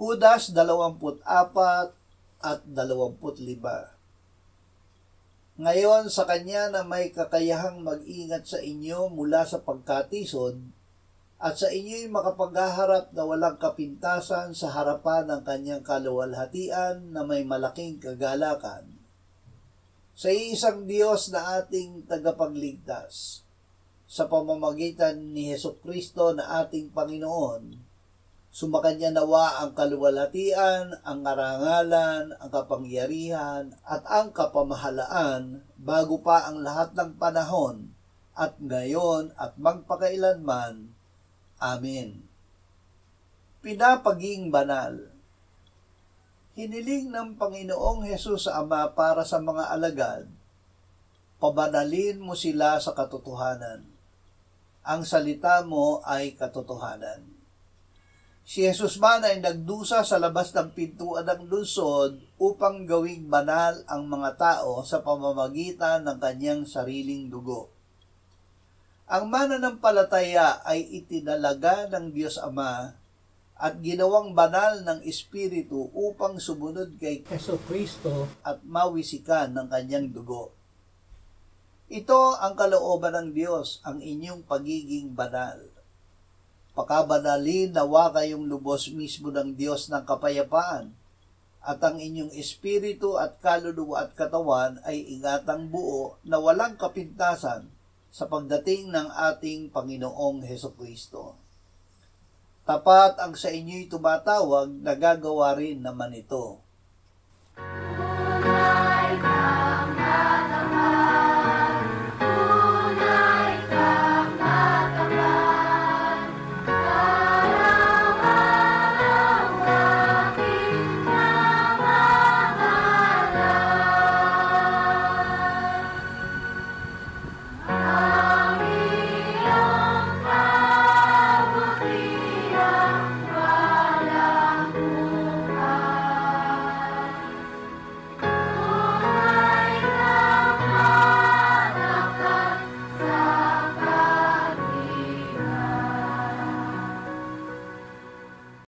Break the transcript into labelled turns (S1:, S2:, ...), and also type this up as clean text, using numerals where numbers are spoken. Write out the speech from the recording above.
S1: Judas 24:25. Ngayon sa kanya na may kakayahang mag-ingat sa inyo mula sa pagkatisod at sa inyo'y makapaghaharap na walang kapintasan sa harapan ng kanyang kaluwalhatian na may malaking kagalakan. Sa isang Diyos na ating tagapagligtas, sa pamamagitan ni Hesukristo na ating Panginoon, sumakanya nawa ang kaluwalhatian, ang karangalan, ang kapangyarihan, at ang kapamahalaan bago pa ang lahat ng panahon, at ngayon at magpakailanman. Amen. Pinapaging banal. Hiniling ng Panginoong Hesus sa Ama para sa mga alagad, pabanalin mo sila sa katotohanan. Ang salita mo ay katotohanan. Si Jesus man ay nagdusa sa labas ng pintuan ng lungsod upang gawing banal ang mga tao sa pamamagitan ng kanyang sariling dugo. Ang mananampalataya ay itinalaga ng Diyos Ama at ginawang banal ng Espiritu upang sumunod kay Jesucristo at mawisikan ng kanyang dugo. Ito ang kalooban ng Diyos, ang inyong pagiging banal. Pakabanalin nawa kayong lubos mismo ng Diyos ng kapayapaan, at ang inyong espiritu at kaluluwa at katawan ay ingatang buo na walang kapintasan sa pagdating ng ating Panginoong Hesukristo. Tapat ang sa inyo'y tumatawag na gagawa rin naman ito.